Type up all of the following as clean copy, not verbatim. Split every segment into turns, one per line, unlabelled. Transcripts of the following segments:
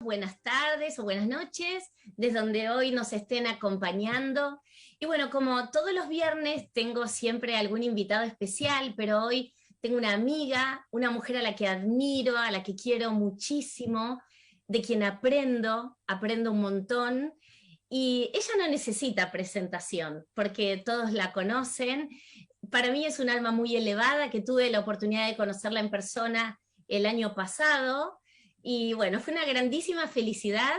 Buenas tardes o buenas noches, desde donde hoy nos estén acompañando. Y bueno, como todos los viernes tengo siempre algún invitado especial, pero hoy tengo una amiga, una mujer a la que admiro, a la que quiero muchísimo, de quien aprendo un montón. Y ella no necesita presentación, porque todos la conocen. Para mí es un alma muy elevada, que tuve la oportunidad de conocerla en persona el año pasado. Y bueno, fue una grandísima felicidad.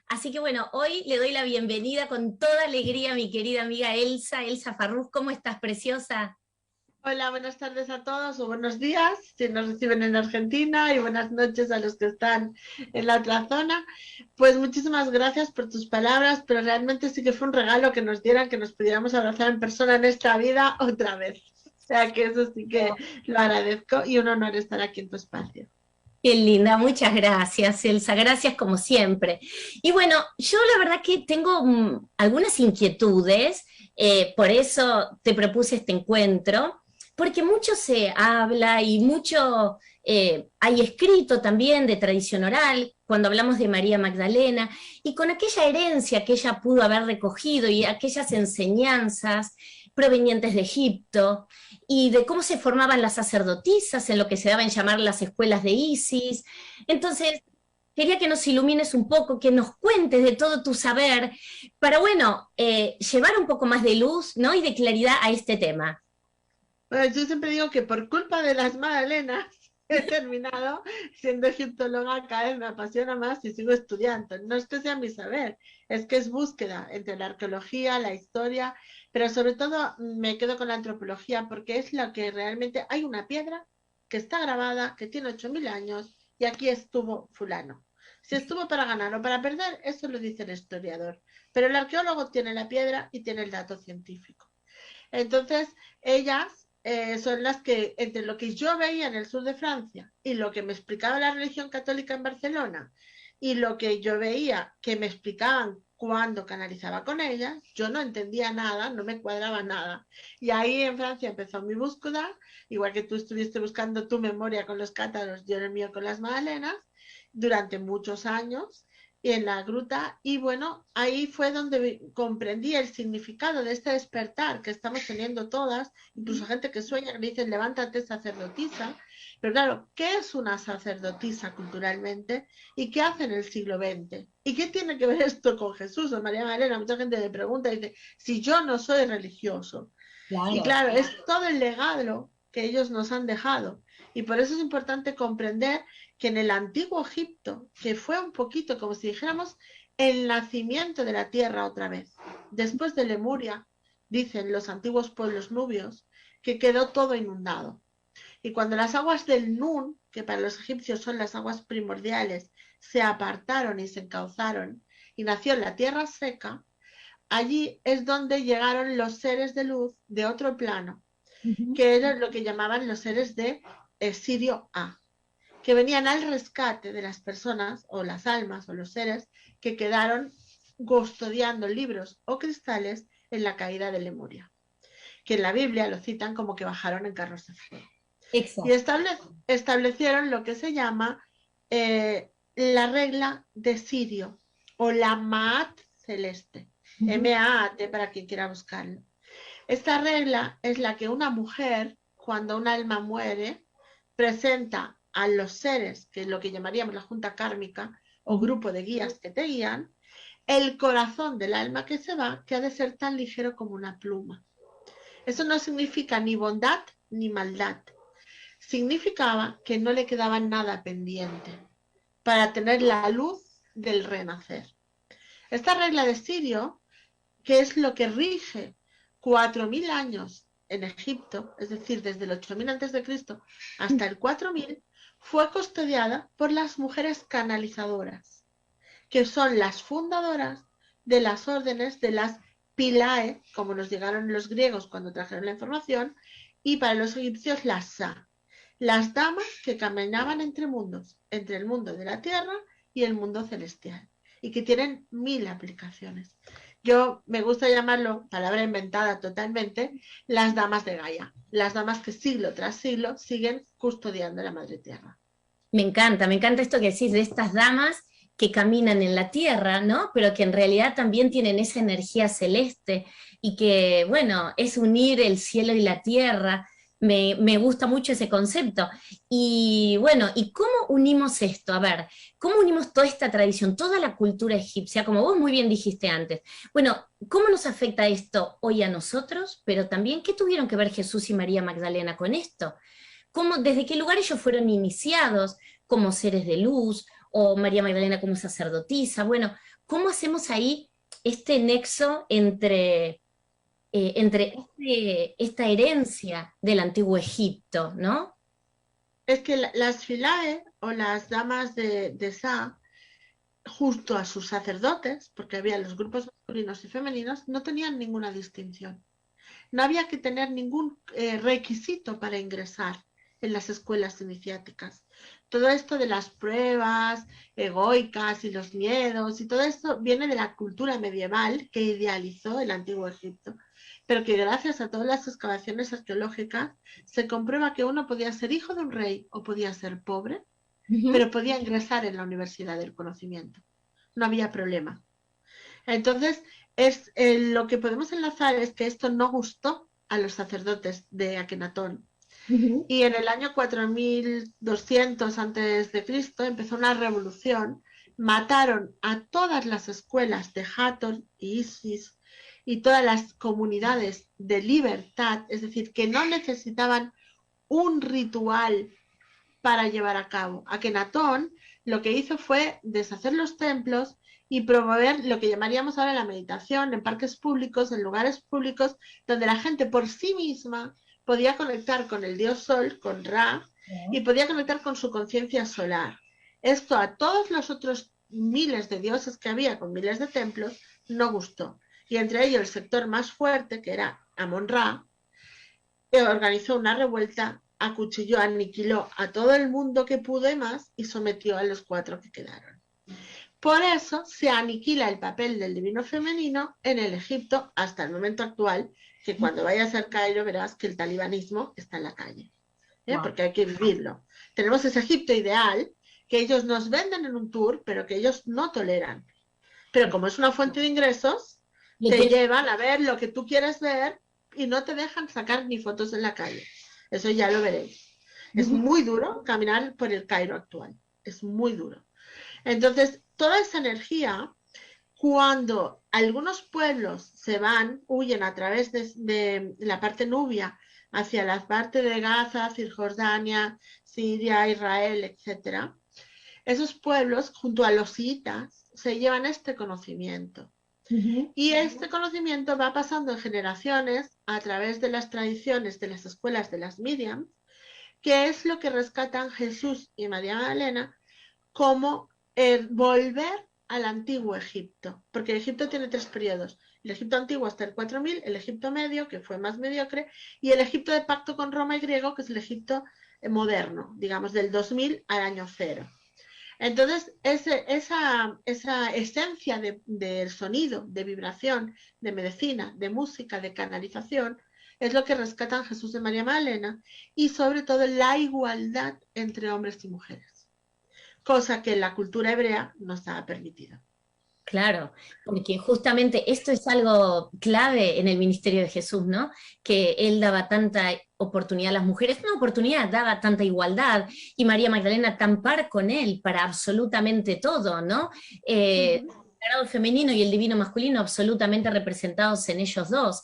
Así que bueno, hoy le doy la bienvenida con toda alegría a mi querida amiga Elsa Farrús. ¿Cómo estás, preciosa?
Hola, buenas tardes a todos o buenos días si nos reciben en Argentina y buenas noches a los que están en la otra zona. Pues muchísimas gracias por tus palabras, pero realmente sí que fue un regalo que nos dieran que nos pudiéramos abrazar en persona en esta vida otra vez. O sea que eso sí que lo agradezco y un honor estar aquí en tu espacio.
Qué linda, muchas gracias, Elsa, gracias como siempre. Y bueno, yo la verdad que tengo algunas inquietudes, por eso te propuse este encuentro, porque mucho se habla y mucho hay escrito también de tradición oral, cuando hablamos de María Magdalena, y con aquella herencia que ella pudo haber recogido y aquellas enseñanzas provenientes de Egipto, y de cómo se formaban las sacerdotisas en lo que se daba en llamar las escuelas de Isis. Entonces, quería que nos ilumines un poco, que nos cuentes de todo tu saber, para, bueno, llevar un poco más de luz, ¿no? Y de claridad a este tema.
Bueno, yo siempre digo que por culpa de las magdalenas he terminado siendo egiptóloga, cada vez me apasiona más y sigo estudiando. No es que sea mi saber, es que es búsqueda entre la arqueología, la historia, pero sobre todo me quedo con la antropología porque es lo que realmente hay una piedra que está grabada, que tiene 8.000 años y aquí estuvo fulano. Si estuvo para ganar o para perder, eso lo dice el historiador. Pero el arqueólogo tiene la piedra y tiene el dato científico. Entonces, ellas son las que, entre lo que yo veía en el sur de Francia y lo que me explicaba la religión católica en Barcelona y lo que yo veía que me explicaban cuando canalizaba con ellas, yo no entendía nada, no me cuadraba nada. Y ahí en Francia empezó mi búsqueda, igual que tú estuviste buscando tu memoria con los cátaros, yo el mío con las magdalenas, durante muchos años y en la gruta. Y bueno, ahí fue donde comprendí el significado de este despertar que estamos teniendo todas, incluso gente que sueña, que le dicen levántate sacerdotisa. Pero claro, ¿qué es una sacerdotisa culturalmente y qué hace en el siglo XX? ¿Y qué tiene que ver esto con Jesús o María Magdalena? Mucha gente me pregunta y dice, si yo no soy religioso. Y
Claro.
claro, es todo el legado que ellos nos han dejado. Y por eso es importante comprender que en el antiguo Egipto, que fue un poquito como si dijéramos el nacimiento de la tierra otra vez, después de Lemuria, dicen los antiguos pueblos nubios, que quedó todo inundado. Y cuando las aguas del Nun, que para los egipcios son las aguas primordiales, se apartaron y se encauzaron y nació la tierra seca, allí es donde llegaron los seres de luz de otro plano,
Ujú.
que era lo que llamaban los seres de Sirio A, que venían al rescate de las personas o las almas o los seres que quedaron custodiando libros o cristales en la caída de Lemuria, que en la Biblia lo citan como que bajaron en carros de fuego. Y
Exacto.
establecieron lo que se llama la regla de Sirio o la Maat celeste,
Ujú.
M-A-A-T para quien quiera buscarlo. Esta regla es la que una mujer, cuando un alma muere, presenta a los seres, que es lo que llamaríamos la junta kármica o
Ujú.
grupo de guías que te guían, el corazón del alma que se va, que ha de ser tan ligero como una pluma. Eso no significa ni bondad ni maldad. Significaba que no le quedaba nada pendiente para tener la luz del renacer. Esta regla de Sirio, que es lo que rige 4.000 años en Egipto, es decir, desde el 8.000 a.C. hasta el 4.000, fue custodiada por las mujeres canalizadoras, que son las fundadoras de las órdenes de las Pilae, como nos llegaron los griegos cuando trajeron la información, y para los egipcios las Sa, las damas que caminaban entre mundos, entre el mundo de la tierra y el mundo celestial, y que tienen 1.000 aplicaciones. Yo me gusta llamarlo, palabra inventada totalmente, las damas de Gaia, las damas que siglo tras siglo siguen custodiando la madre tierra.
Me encanta esto que decís de estas damas que caminan en la tierra, ¿no? Pero que en realidad también tienen esa energía celeste y que, bueno, es unir el cielo y la tierra. Me gusta mucho ese concepto. Y bueno, ¿y cómo unimos esto? A ver, ¿cómo unimos toda esta tradición, toda la cultura egipcia, como vos muy bien dijiste antes? Bueno, ¿cómo nos afecta esto hoy a nosotros? Pero también, ¿qué tuvieron que ver Jesús y María Magdalena con esto? ¿Cómo, desde qué lugar ellos fueron iniciados como seres de luz o María Magdalena como sacerdotisa? Bueno, ¿cómo hacemos ahí este nexo entre esta herencia del antiguo Egipto, ¿no?
Es que las filae o las damas de Sa, junto a sus sacerdotes, porque había los grupos masculinos y femeninos, no tenían ninguna distinción. No había que tener ningún requisito para ingresar en las escuelas iniciáticas. Todo esto de las pruebas egoicas y los miedos y todo esto viene de la cultura medieval que idealizó el antiguo Egipto, pero que gracias a todas las excavaciones arqueológicas se comprueba que uno podía ser hijo de un rey o podía ser pobre,
Ujú.
pero podía ingresar en la Universidad del Conocimiento. No había problema. Entonces, lo que podemos enlazar es que esto no gustó a los sacerdotes de Akenatón.
Ujú.
Y en el año 4200 antes de Cristo empezó una revolución. Mataron a todas las escuelas de Hathor y Isis y todas las comunidades de libertad, es decir, que no necesitaban un ritual para llevar a cabo. Akenatón lo que hizo fue deshacer los templos y promover lo que llamaríamos ahora la meditación en parques públicos, en lugares públicos, donde la gente por sí misma podía conectar con el dios Sol, con Ra, y podía conectar con su conciencia solar. Esto a todos los otros miles de dioses que había con miles de templos no gustó. Y entre ellos el sector más fuerte, que era Amon-Ra, organizó una revuelta, acuchilló, aniquiló a todo el mundo que pudo y más y sometió a los 4 que quedaron. Por eso se aniquila el papel del divino femenino en el Egipto hasta el momento actual, que cuando vayas al Cairo verás que el talibanismo está en la calle,
Wow.
porque hay que vivirlo. Tenemos ese Egipto ideal que ellos nos venden en un tour, pero que ellos no toleran. Pero como es una fuente de ingresos,
Lo
te
tiene-
llevan a ver lo que tú quieres ver y no te dejan sacar ni fotos en la calle. Eso ya lo veréis. Es
Ujú.
muy duro caminar por el Cairo actual. Es muy duro. Entonces, toda esa energía, cuando algunos pueblos se van, huyen a través de la parte nubia hacia la parte de Gaza, Cisjordania, Siria, Israel, etcétera, esos pueblos, junto a los hitas, se llevan este conocimiento.
Ujú.
Y este conocimiento va pasando en generaciones a través de las tradiciones de las escuelas de las Miriam, que es lo que rescatan Jesús y María Magdalena como volver al antiguo Egipto, porque Egipto tiene 3 periodos: el Egipto antiguo hasta el 4000, el Egipto medio, que fue más mediocre, y el Egipto de pacto con Roma y griego, que es el Egipto moderno, digamos del 2000 al año cero. Entonces, esa esencia de sonido, de vibración, de medicina, de música, de canalización, es lo que rescatan Jesús de María Magdalena y sobre todo la igualdad entre hombres y mujeres, cosa que en la cultura hebrea no estaba permitida.
Claro, porque justamente esto es algo clave en el ministerio de Jesús, ¿no? Que él daba tanta oportunidad a las mujeres, una oportunidad, daba tanta igualdad, y María Magdalena tan par con él para absolutamente todo, ¿no?
Uh
El
-huh.
sagrado femenino y el divino masculino absolutamente representados en ellos dos.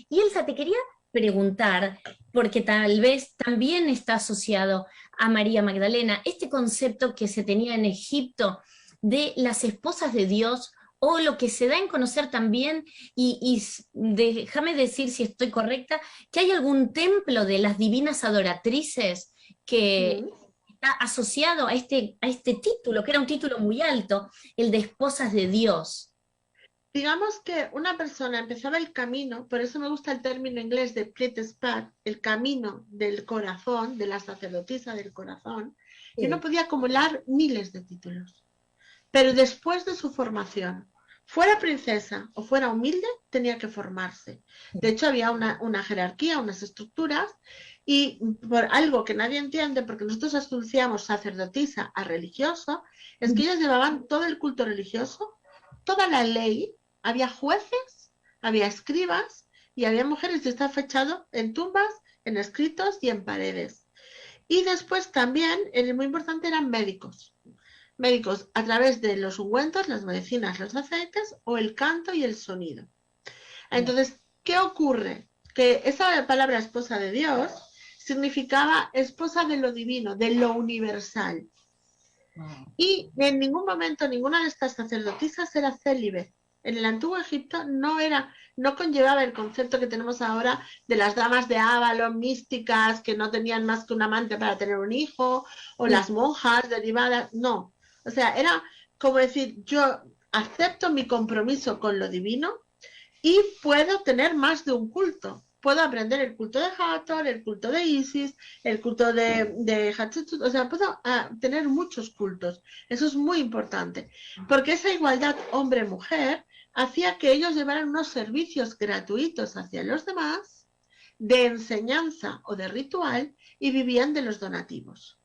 Y Elsa, te quería preguntar, porque tal vez también está asociado a María Magdalena, este concepto que se tenía en Egipto de las esposas de Dios o lo que se da en conocer también, y déjame decir si estoy correcta, que hay algún templo de las divinas adoratrices
Uh
que
-huh.
está asociado a este título, que era un título muy alto, el de esposas de Dios.
Digamos que una persona empezaba el camino, por eso me gusta el término inglés de Prit-Spat, el camino del corazón, de la sacerdotisa del corazón, y uno
Sí.
podía acumular miles de títulos. Pero después de su formación, fuera princesa o fuera humilde, tenía que formarse. De hecho, había una jerarquía, unas estructuras Y por algo que nadie entiende, porque nosotros asociamos sacerdotisa a religioso, es que ellos llevaban todo el culto religioso, toda la ley, había jueces, había escribas y había mujeres, y está fechado en tumbas, en escritos y en paredes. Y después también, muy importante, eran médicos. Médicos a través de los ungüentos, las medicinas, los aceites o el canto y el sonido. Entonces, ¿qué ocurre? Que esa palabra esposa de Dios significaba esposa de lo divino, de lo universal. Y en ningún momento ninguna de estas sacerdotisas era célibe. En el antiguo Egipto no conllevaba el concepto que tenemos ahora de las damas de Avalon místicas que no tenían más que un amante para tener un hijo, o las monjas derivadas, no. O sea, era como decir, yo acepto mi compromiso con lo divino y puedo tener más de un culto. Puedo aprender el culto de Hathor, el culto de Isis, el culto de Hatshepsut, o sea, puedo tener muchos cultos. Eso es muy importante, porque esa igualdad hombre-mujer hacía que ellos llevaran unos servicios gratuitos hacia los demás, de enseñanza o de ritual, y vivían de los donativos.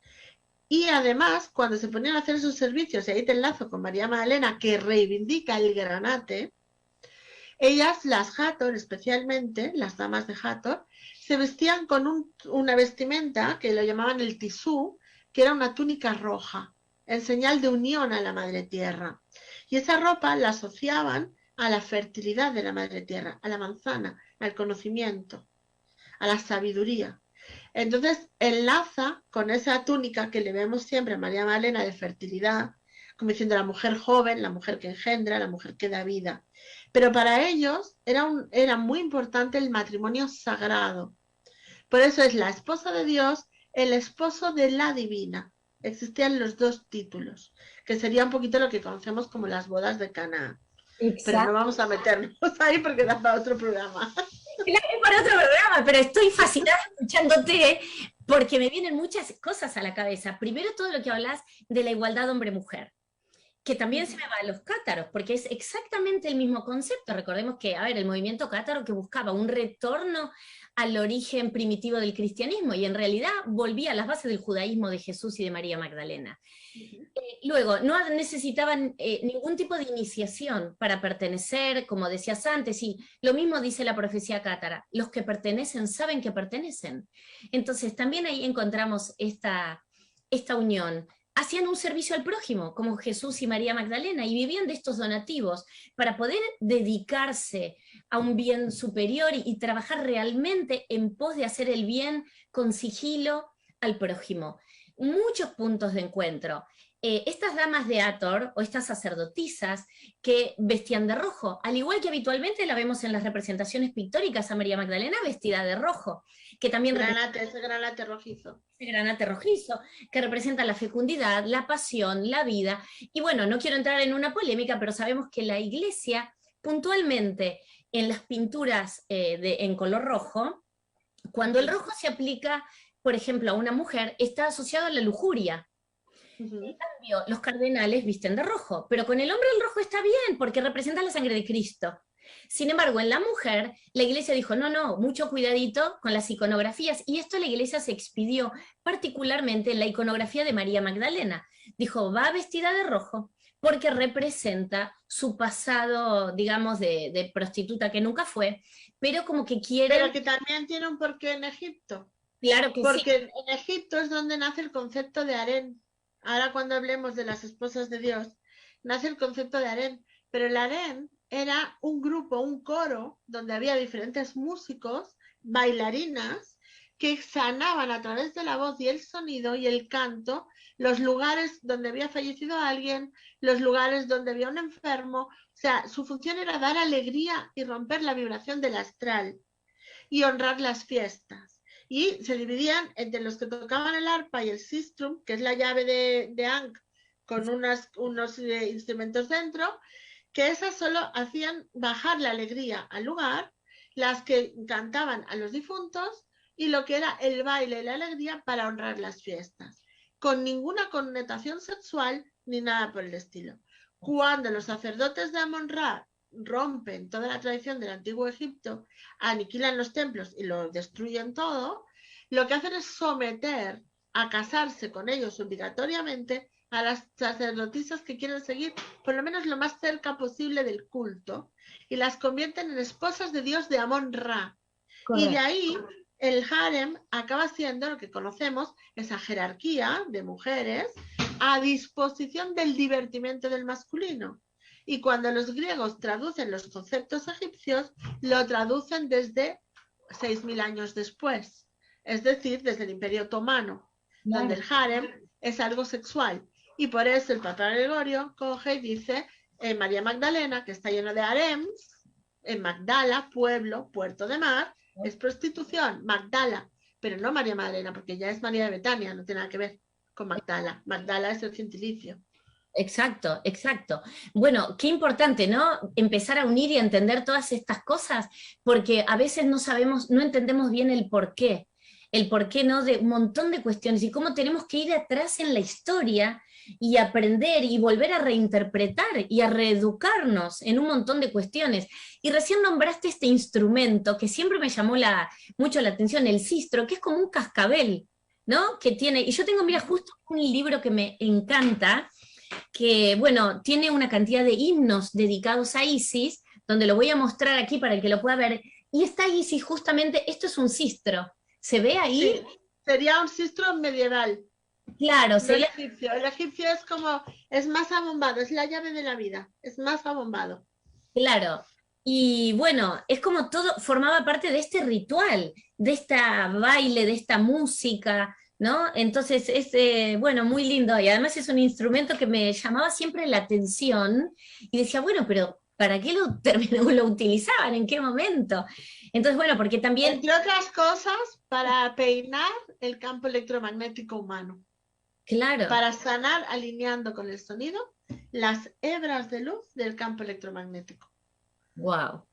Y además, cuando se ponían a hacer esos servicios, y ahí te enlazo con María Magdalena, que reivindica el granate, ellas, las Hathor especialmente, las damas de Hathor, se vestían con una vestimenta que lo llamaban el tisú, que era una túnica roja, en señal de unión a la Madre Tierra. Y esa ropa la asociaban a la fertilidad de la Madre Tierra, a la manzana, al conocimiento, a la sabiduría. Entonces enlaza con esa túnica que le vemos siempre a María Magdalena de fertilidad, como diciendo la mujer joven, la mujer que engendra, la mujer que da vida. Pero para ellos era muy importante el matrimonio sagrado. Por eso es la esposa de Dios, el esposo de la divina. Existían los dos títulos, que sería un poquito lo que conocemos como las bodas de Canaán. Pero no
Exacto.
vamos a meternos ahí porque da para otro programa.
Claro, es para otro programa, pero estoy fascinada escuchándote porque me vienen muchas cosas a la cabeza. Primero, todo lo que hablas de la igualdad hombre-mujer, que también se me va a los cátaros, porque es exactamente el mismo concepto. Recordemos que, a ver, el movimiento cátaro que buscaba un retorno al origen primitivo del cristianismo y en realidad volvía a las bases del judaísmo de Jesús y de María Magdalena. Luego, no necesitaban ningún tipo de iniciación para pertenecer, como decías antes, y lo mismo dice la profecía cátara, los que pertenecen saben que pertenecen. Entonces, también ahí encontramos esta unión. Hacían un servicio al prójimo, como Jesús y María Magdalena, y vivían de estos donativos para poder dedicarse a un bien superior y trabajar realmente en pos de hacer el bien con sigilo al prójimo. Muchos puntos de encuentro. Estas damas de Hathor o estas sacerdotisas que vestían de rojo, al igual que habitualmente la vemos en las representaciones pictóricas a María Magdalena vestida de rojo, que también
Ese granate rojizo.
ese granate rojizo, que representa la fecundidad, la pasión, la vida. Y bueno, no quiero entrar en una polémica, pero sabemos que la iglesia, puntualmente en las pinturas en color rojo, cuando el rojo se aplica, por ejemplo, a una mujer, está asociado a la lujuria. En cambio, los cardenales visten de rojo, pero con el hombre el rojo está bien porque representa la sangre de Cristo. Sin embargo, en la mujer, la iglesia dijo, no, no, mucho cuidadito con las iconografías, y esto la iglesia se expidió particularmente en la iconografía de María Magdalena. Dijo, va vestida de rojo porque representa su pasado, digamos, de prostituta que nunca fue, pero como que quiere...
Pero que también tiene un porqué en Egipto.
Claro que sí.
Porque en Egipto es donde nace el concepto de harén. Ahora cuando hablemos de las esposas de Dios, nace el concepto de harén. Pero el harén era un grupo, un coro, donde había diferentes músicos, bailarinas, que sanaban a través de la voz y el sonido y el canto los lugares donde había fallecido alguien, los lugares donde había un enfermo. O sea, su función era dar alegría y romper la vibración del astral y honrar las fiestas. Y se dividían entre los que tocaban el arpa y el sistrum, que es la llave de Ankh, con unos instrumentos dentro, que esas solo hacían bajar la alegría al lugar, las que cantaban a los difuntos y lo que era el baile y la alegría para honrar las fiestas, con ninguna connotación sexual ni nada por el estilo. Cuando los sacerdotes de Amon-Ra rompen toda la tradición del antiguo Egipto, aniquilan los templos y lo destruyen todo, lo que hacen es someter a casarse con ellos obligatoriamente a las sacerdotisas que quieren seguir por lo menos lo más cerca posible del culto y las convierten en esposas de Dios de Amón-Ra. Y de ahí el harem acaba siendo lo que conocemos, esa jerarquía de mujeres a disposición del divertimento del masculino. Y cuando los griegos traducen los conceptos egipcios, lo traducen desde 6.000 años después, es decir, desde el Imperio Otomano, donde el harem es algo sexual. Y por eso el Papa Gregorio coge y dice, en María Magdalena, que está lleno de harems, en Magdala, pueblo, puerto de mar, es prostitución, Magdala, pero no María Magdalena, porque ya es María de Betania, no tiene nada que ver con Magdala. Magdala es el gentilicio.
Exacto, exacto. Bueno, qué importante, ¿no? Empezar a unir y a entender todas estas cosas, porque a veces no sabemos, no entendemos bien el porqué, ¿no? De un montón de cuestiones y cómo tenemos que ir atrás en la historia y aprender y volver a reinterpretar y a reeducarnos en un montón de cuestiones. Y recién nombraste este instrumento que siempre me llamó mucho la atención, el sistro, que es como un cascabel, ¿no? Que tiene, y yo tengo, mira, justo un libro que me encanta, que, bueno, tiene una cantidad de himnos dedicados a Isis, donde lo voy a mostrar aquí para el que lo pueda ver, y está Isis justamente, esto es un sistro, ¿se ve ahí?
Sí, sería un sistro medieval.
Claro,
No
sería...
el egipcio es como, es más abombado, es la llave de la vida, es más abombado.
Claro, y bueno, es como todo, formaba parte de este ritual, de esta baile, de esta música, ¿no? Entonces es, bueno, muy lindo, y además es un instrumento que me llamaba siempre la atención, y decía, bueno, pero ¿para qué lo, lo utilizaban? ¿En qué momento? Entonces, bueno, porque también,
Entre otras cosas, para peinar el campo electromagnético humano,
claro,
para sanar alineando con el sonido las hebras de luz del campo electromagnético.
wow,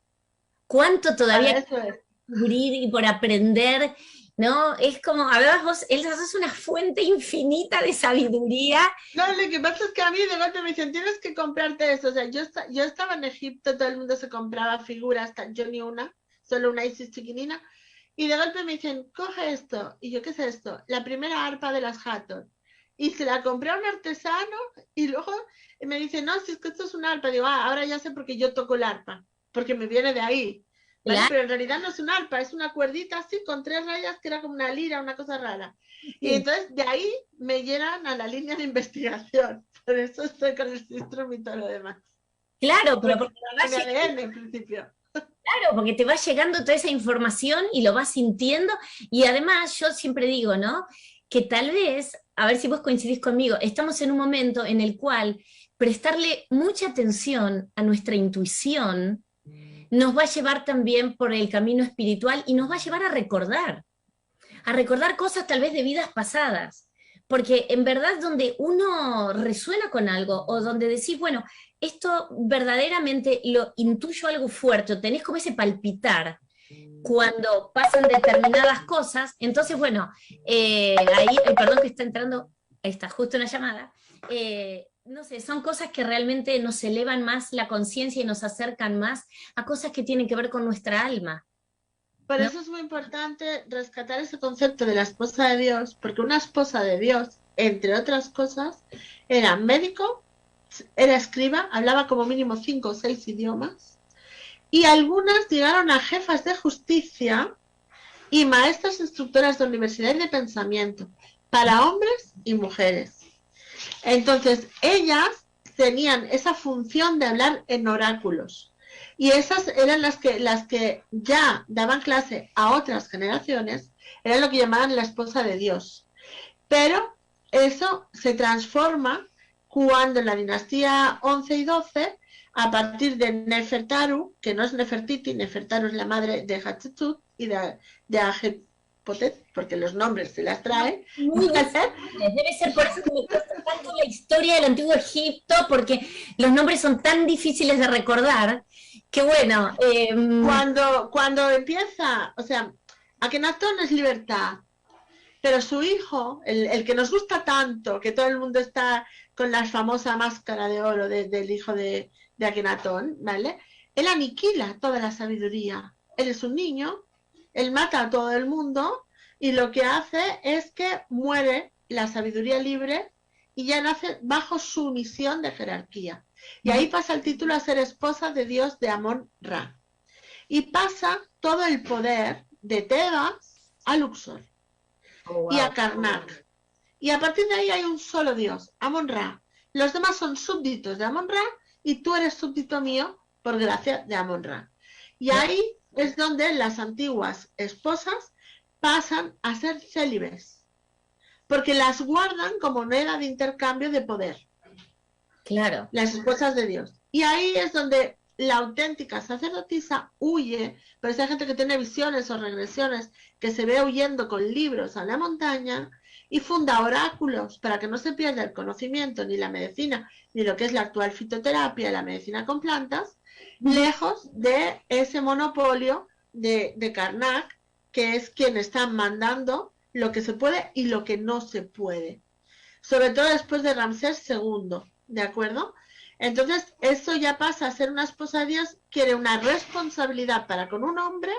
cuánto todavía
Para eso es.
descubrir y por aprender, ¿no? Es como, a ver, vos, Elsa, sos una fuente infinita de sabiduría.
No, lo que pasa es que a mí de golpe me dicen, tienes que comprarte eso. O sea, yo estaba en Egipto, todo el mundo se compraba figuras, yo ni una, solo una Isis chiquinina. Y de golpe me dicen, coge esto. Y yo, ¿qué es esto? La primera arpa de las Hathor. Y se la compré a un artesano y luego me dice, no, si es que esto es una arpa. Digo, ah, ahora ya sé por qué yo toco el arpa, porque me viene de ahí. ¿Vale?
Claro,
Pero en realidad no es un arpa, es una cuerdita así con 3 rayas que era como una lira, una cosa rara. Y
sí.
entonces de ahí me llenan a la línea de investigación. Por eso estoy con el síndrome y todo lo demás.
Claro, pero
Porque
porque te va
mi ADN en principio.
claro, porque te va llegando toda esa información y lo vas sintiendo. Y además, yo siempre digo, ¿no? Que tal vez, a ver si vos coincidís conmigo, estamos en un momento en el cual prestarle mucha atención a nuestra intuición nos va a llevar también por el camino espiritual y nos va a llevar a recordar cosas tal vez de vidas pasadas. Porque en verdad donde uno resuena con algo o donde decís, bueno, esto verdaderamente lo intuyo algo fuerte, o tenés como ese palpitar cuando pasan determinadas cosas, entonces bueno, ahí, perdón que está entrando, ahí está, justo una llamada, no sé, son cosas que realmente nos elevan más la conciencia y nos acercan más a cosas que tienen que ver con nuestra alma,
Por
¿no?
eso es muy importante rescatar ese concepto de la esposa de Dios, porque una esposa de Dios, entre otras cosas, era médico, era escriba, hablaba como mínimo 5 o 6 idiomas, y algunas llegaron a jefas de justicia y maestras instructoras de universidad y de pensamiento, para hombres y mujeres. Entonces, ellas tenían esa función de hablar en oráculos. Y esas eran las que ya daban clase a otras generaciones, era lo que llamaban la esposa de Dios. Pero eso se transforma cuando en la dinastía 11 y 12, a partir de Nefertaru, que no es Nefertiti, Nefertaru es la madre de Hatshepsut y de Agepotet, porque los nombres se las trae,
Muy
¿vale?
difíciles, debe ser por eso que me cuesta tanto la historia del Antiguo Egipto, porque los nombres son tan difíciles de recordar, que bueno,
Cuando empieza, o sea, Akenatón es libertad, pero su hijo, el que nos gusta tanto, que todo el mundo está con la famosa máscara de oro del hijo de Akenatón, ¿vale? Él aniquila toda la sabiduría. Él es un niño, él mata a todo el mundo y lo que hace es que muere la sabiduría libre y ya nace bajo sumisión de jerarquía. Y ahí pasa el título a ser esposa de Dios de Amón-Ra. Y pasa todo el poder de Tebas a Luxor
Oh,
y a
wow.
Karnak. Y a partir de ahí hay un solo Dios, Amón-Ra. Los demás son súbditos de Amón-Ra y tú eres súbdito mío por gracia de Amón-Ra. Y ahí es donde las antiguas esposas pasan a ser célibes, porque las guardan como moneda de intercambio de poder,
Claro,
las esposas de Dios. Y ahí es donde la auténtica sacerdotisa huye, pero si hay gente que tiene visiones o regresiones, que se ve huyendo con libros a la montaña y funda oráculos para que no se pierda el conocimiento, ni la medicina, ni lo que es la actual fitoterapia, la medicina con plantas, lejos de ese monopolio de Karnak, que es quien está mandando lo que se puede y lo que no se puede. Sobre todo después de Ramsés II, ¿de acuerdo? Entonces, eso ya pasa a ser una esposa de Dios, quiere una responsabilidad para con un hombre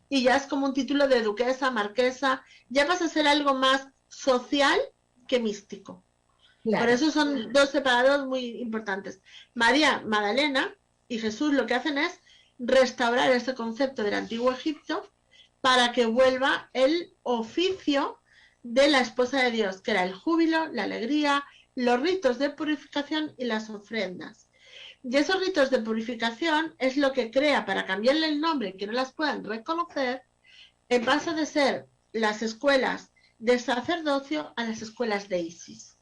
y ya es como un título de duquesa, marquesa, ya pasa a ser algo más social que místico. Por
claro.
eso son dos separados muy importantes. María Magdalena y Jesús lo que hacen es restaurar este concepto del antiguo Egipto para que vuelva el oficio de la esposa de Dios, que era el júbilo, la alegría, los ritos de purificación y las ofrendas. Y esos ritos de purificación es lo que crea, para cambiarle el nombre y que no las puedan reconocer, en base de ser las escuelas de sacerdocio a las escuelas de Isis.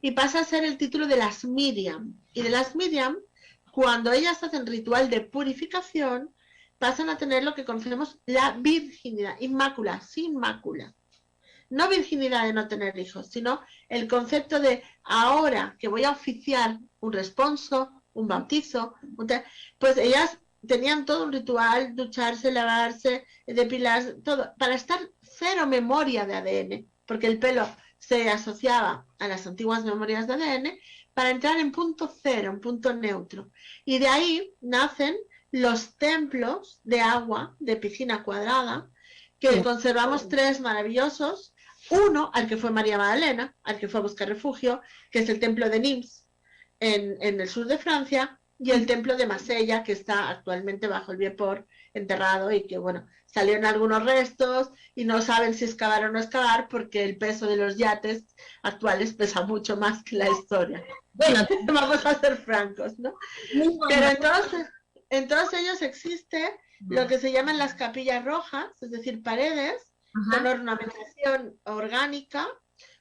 Y pasa a ser el título de las Miriam. Y de las Miriam, cuando ellas hacen ritual de purificación, pasan a tener lo que conocemos la virginidad, inmácula, sin mácula. No virginidad de no tener hijos, sino el concepto de ahora que voy a oficiar un responso, un bautizo, pues ellas tenían todo un ritual, ducharse, lavarse, depilarse, todo, para estar cero memoria de ADN, porque el pelo se asociaba a las antiguas memorias de ADN, para entrar en punto cero, en punto neutro. Y de ahí nacen los templos de agua, de piscina cuadrada, que conservamos tres maravillosos. Uno, al que fue María Magdalena, al que fue a buscar refugio, que es el templo de Nimes, en el sur de Francia, y el templo de Marsella, que está actualmente bajo el Bieport, enterrado, y que, bueno, salieron algunos restos y no saben si excavar o no excavar porque el peso de los yates actuales pesa mucho más que la historia.
Bueno,
Vamos a ser francos, ¿no?
mismo en
Pero entonces, en todos ellos existe lo que se llaman las capillas rojas, es decir, paredes con
Ajá.
ornamentación orgánica,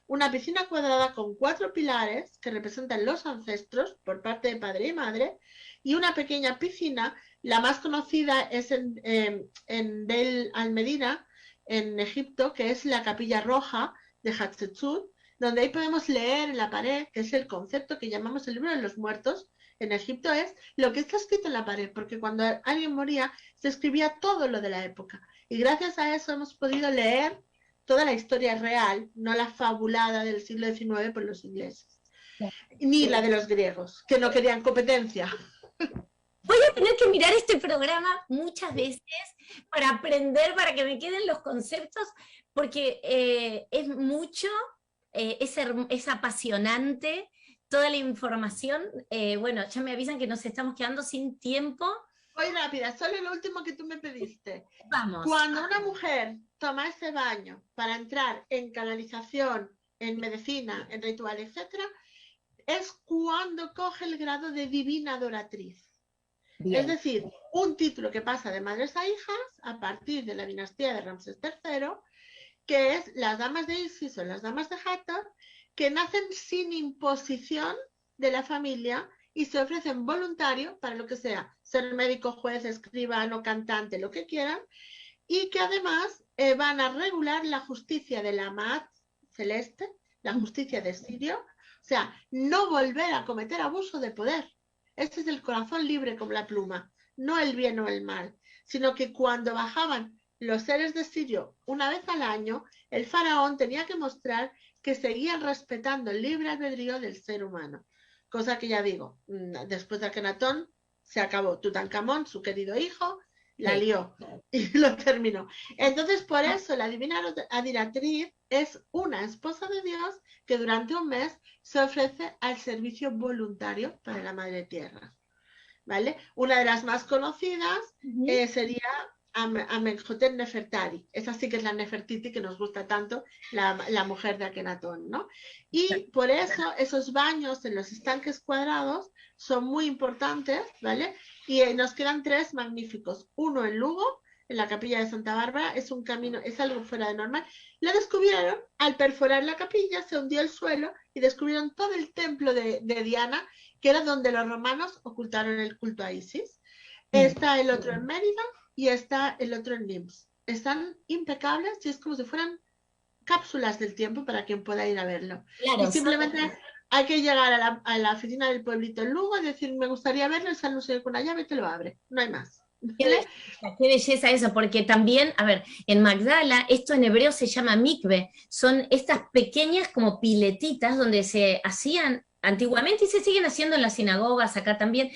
una piscina cuadrada con 4 pilares que representan los ancestros por parte de padre y madre, y una pequeña piscina, la más conocida es en Deir al-Medina, en Egipto, que es la capilla roja de Hatshepsut, donde ahí podemos leer en la pared, que es el concepto que llamamos el libro de los muertos. En Egipto es lo que está escrito en la pared, porque cuando alguien moría se escribía todo lo de la época. Y gracias a eso hemos podido leer toda la historia real, no la fabulada del siglo XIX por los ingleses, ni la de los griegos, que no querían competencia.
Voy a tener que mirar este programa muchas veces para aprender, para que me queden los conceptos, porque es mucho, es apasionante toda la información. Bueno, ya me avisan que nos estamos quedando sin tiempo.
Voy rápida, solo lo último que tú me pediste.
Vamos.
Cuando una mujer toma ese baño para entrar en canalización, en medicina, en ritual, etcétera, es cuando coge el grado de divina adoratriz. Es
Bien.
decir, un título que pasa de madres a hijas a partir de la dinastía de Ramsés III, que es las damas de Isis o las damas de Hathor, que nacen sin imposición de la familia y se ofrecen voluntario para lo que sea, ser médico, juez, escribano, cantante, lo que quieran, y que además van a regular la justicia de la Maat celeste, la justicia de Sirio, o sea, no volver a cometer abuso de poder. Este es el corazón libre como la pluma, no el bien o el mal, sino que cuando bajaban los seres de Sirio una vez al año, el faraón tenía que mostrar que seguían respetando el libre albedrío del ser humano. Cosa que ya digo, después de Akenatón se acabó. Tutankamón, su querido hijo, la lió y lo terminó. Entonces, por eso la divina Adiratriz es una esposa de Dios que durante un mes se ofrece al servicio voluntario para la Madre Tierra. ¿Vale? Una de las más conocidas sería Amenhotep Nefertari. Esa sí que es la Nefertiti que nos gusta tanto, la mujer de Akenatón, ¿no? Y por eso esos baños en los estanques cuadrados son muy importantes, ¿vale? Y nos quedan 3 magníficos. Uno en Lugo, en la capilla de Santa Bárbara, es un camino, es algo fuera de normal. Lo descubrieron, al perforar la capilla, se hundió el suelo y descubrieron todo el templo de Diana, que era donde los romanos ocultaron el culto a Isis. Está el otro en Mérida y está el otro en Nims. Están impecables y es como si fueran cápsulas del tiempo para quien pueda ir a verlo. Claro, y simplemente hay que llegar a la oficina del pueblito en Lugo y decir, me gustaría verlo, y sale un señor con una llave y te lo abre. No hay más.
Qué belleza eso, porque también, a ver, en Magdala, esto en hebreo se llama mikve, son estas pequeñas como piletitas donde se hacían antiguamente y se siguen haciendo en las sinagogas, acá también.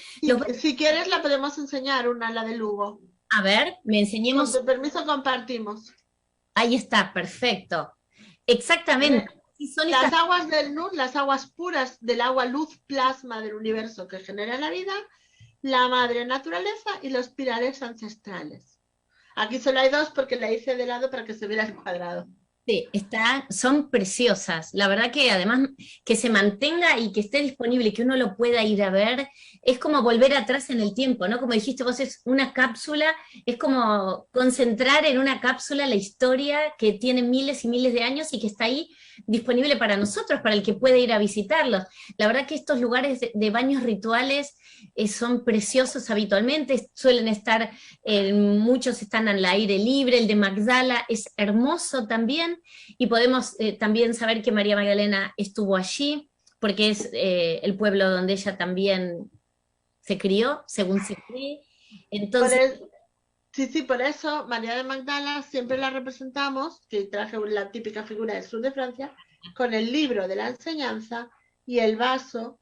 Si quieres la podemos enseñar, la de Lugo.
A ver, me enseñemos.
Con tu permiso compartimos.
Ahí está, perfecto. Exactamente.
Son las aguas del Nur, las aguas puras del agua luz plasma del universo que genera la vida, la madre naturaleza y los pilares ancestrales. Aquí solo hay 2 porque la hice de lado para que se viera el cuadrado.
Sí, son preciosas. La verdad que además que se mantenga y que esté disponible y que uno lo pueda ir a ver, es como volver atrás en el tiempo, ¿no? Como dijiste vos, es una cápsula, es como concentrar en una cápsula la historia que tiene miles y miles de años y que está ahí disponible para nosotros, para el que puede ir a visitarlos. La verdad que estos lugares de baños rituales son preciosos habitualmente, suelen estar, muchos están al aire libre, el de Magdala es hermoso también, y podemos también saber que María Magdalena estuvo allí, porque es el pueblo donde ella también se crió, según se cree. Entonces,
sí, por eso María de Magdala siempre la representamos, que traje la típica figura del sur de Francia, con el libro de la enseñanza y el vaso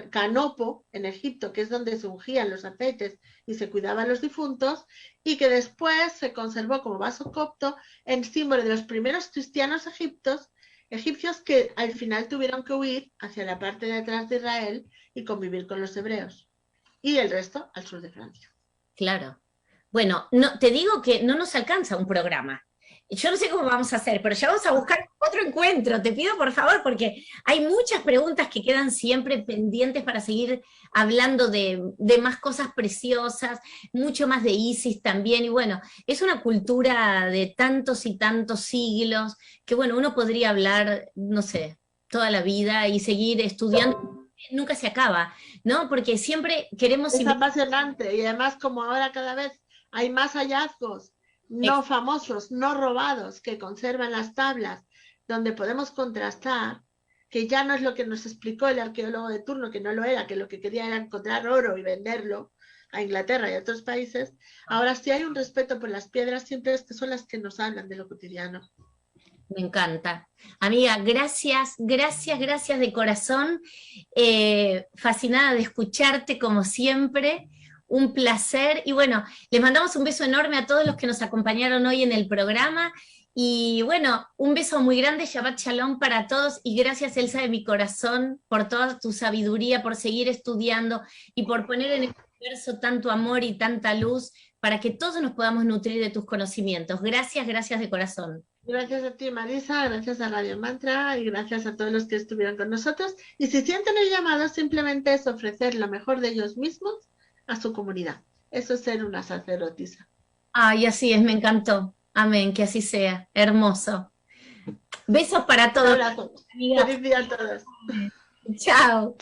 canopo en Egipto, que es donde se ungían los aceites y se cuidaban los difuntos, y que después se conservó como vaso copto en símbolo de los primeros cristianos egipcios que al final tuvieron que huir hacia la parte de atrás de Israel y convivir con los hebreos, y el resto al sur de Francia.
Claro. Bueno, no, te digo que no nos alcanza un programa. Yo no sé cómo vamos a hacer, pero ya vamos a buscar otro encuentro, te pido por favor, porque hay muchas preguntas que quedan siempre pendientes para seguir hablando de más cosas preciosas, mucho más de Isis también, y bueno, es una cultura de tantos y tantos siglos, que bueno, uno podría hablar, no sé, toda la vida y seguir estudiando, nunca se acaba, ¿no? Porque siempre queremos...
Es apasionante, y además como ahora cada vez hay más hallazgos, no famosos, no robados, que conservan las tablas, donde podemos contrastar, que ya no es lo que nos explicó el arqueólogo de turno, que no lo era, que lo que quería era encontrar oro y venderlo a Inglaterra y a otros países. Ahora sí hay un respeto por las piedras simples, que son las que nos hablan de lo cotidiano.
Me encanta. Amiga, gracias, gracias, gracias de corazón. Fascinada de escucharte como siempre. Un placer. Y bueno, les mandamos un beso enorme a todos los que nos acompañaron hoy en el programa. Y bueno, un beso muy grande, Shabbat Shalom para todos. Y gracias, Elsa, de mi corazón, por toda tu sabiduría, por seguir estudiando y por poner en el universo tanto amor y tanta luz para que todos nos podamos nutrir de tus conocimientos. Gracias, gracias de corazón.
Gracias a ti, Marisa, gracias a Radio Mantra y gracias a todos los que estuvieron con nosotros. Y si sienten el llamado, simplemente es ofrecer lo mejor de ellos mismos a su comunidad. Eso es ser una sacerdotisa.
Ay, así es, me encantó. Amén, que así sea. Hermoso. Besos para todos.
Un abrazo. Feliz día a todos.
Chao.